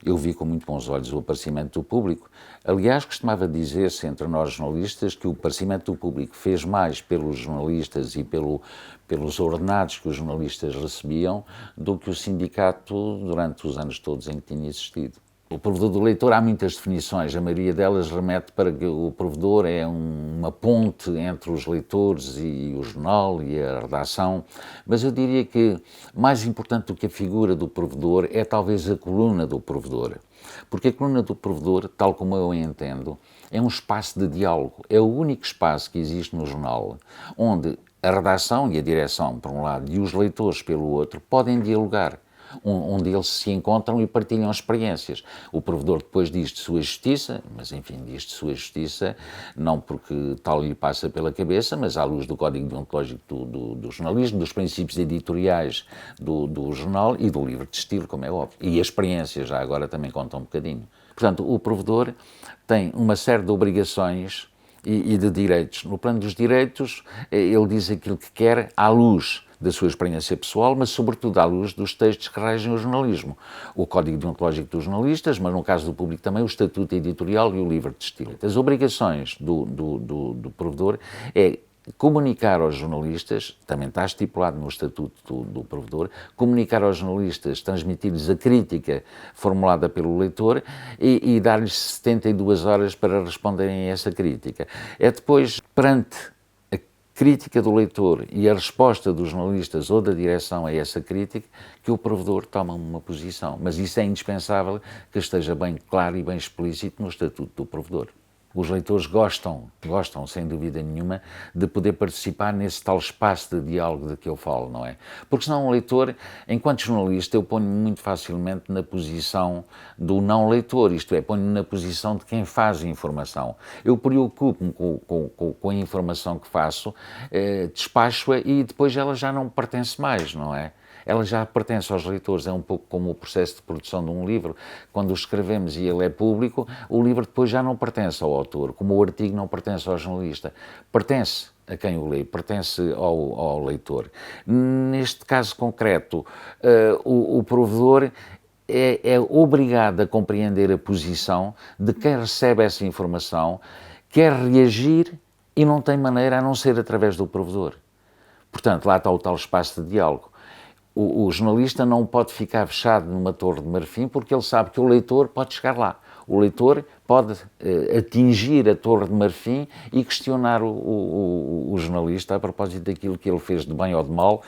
eu vi com muito bons olhos o aparecimento do Público. Aliás, costumava dizer-se entre nós jornalistas que o aparecimento do Público fez mais pelos jornalistas e pelos ordenados que os jornalistas recebiam do que o sindicato durante os anos todos em que tinha existido. O provedor do leitor, há muitas definições, a maioria delas remete para que o provedor é uma ponte entre os leitores e o jornal e a redação, mas eu diria que mais importante do que a figura do provedor é talvez a coluna do provedor, porque a coluna do provedor, tal como eu a entendo, é um espaço de diálogo, é o único espaço que existe no jornal, onde a redação e a direção, por um lado, e os leitores, pelo outro, podem dialogar, onde eles se encontram e partilham experiências. O provedor depois diz de sua justiça, mas enfim, diz de sua justiça, não porque tal lhe passa pela cabeça, mas à luz do código deontológico do jornalismo, dos princípios editoriais do jornal e do livro de estilo, como é óbvio. E a experiência já agora também conta um bocadinho. Portanto, o provedor tem uma série de obrigações e de direitos. No plano dos direitos, ele diz aquilo que quer à luz da sua experiência pessoal, mas sobretudo à luz dos textos que regem o jornalismo. O Código Deontológico dos Jornalistas, mas no caso do Público também o Estatuto Editorial e o Livro de Estilo. As obrigações do provedor é comunicar aos jornalistas, também está estipulado no Estatuto do Provedor, comunicar aos jornalistas, transmitir-lhes a crítica formulada pelo leitor e dar-lhes 72 horas para responderem a essa crítica. É depois, perante a crítica do leitor e a resposta dos jornalistas ou da direção a essa crítica, que o provedor toma uma posição. Mas isso é indispensável que esteja bem claro e bem explícito no Estatuto do Provedor. Os leitores gostam, sem dúvida nenhuma, de poder participar nesse tal espaço de diálogo de que eu falo, não é? Porque senão o leitor, enquanto jornalista, eu ponho-me muito facilmente na posição do não leitor, isto é, ponho-me na posição de quem faz a informação. Eu preocupo-me com a informação que faço, despacho-a e depois ela já não me pertence mais, não é? Ela já pertence aos leitores, é um pouco como o processo de produção de um livro. Quando o escrevemos e ele é público, o livro depois já não pertence ao autor, como o artigo não pertence ao jornalista. Pertence a quem o lê, pertence ao leitor. Neste caso concreto, o provedor é obrigado a compreender a posição de quem recebe essa informação, quer reagir e não tem maneira a não ser através do provedor. Portanto, lá está o tal espaço de diálogo. O jornalista não pode ficar fechado numa torre de marfim porque ele sabe que o leitor pode chegar lá. O leitor pode atingir a torre de marfim e questionar o jornalista a propósito daquilo que ele fez de bem ou de mal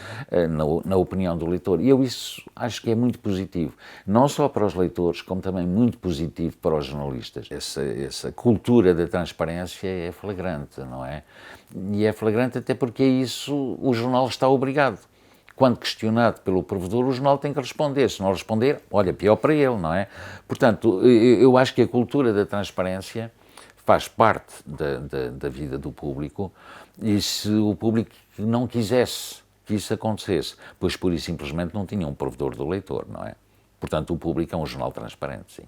na opinião do leitor. E eu isso acho que é muito positivo, não só para os leitores, como também muito positivo para os jornalistas. Essa cultura da transparência é flagrante, não é? E é flagrante até porque é isso o jornal está obrigado. Quando questionado pelo provedor, o jornal tem que responder. Se não responder, olha, pior para ele, não é? Portanto, eu acho que a cultura da transparência faz parte da vida do público e se o público não quisesse que isso acontecesse, pois pura e simplesmente não tinha um provedor do leitor, não é? Portanto, o Público é um jornal transparente, sim.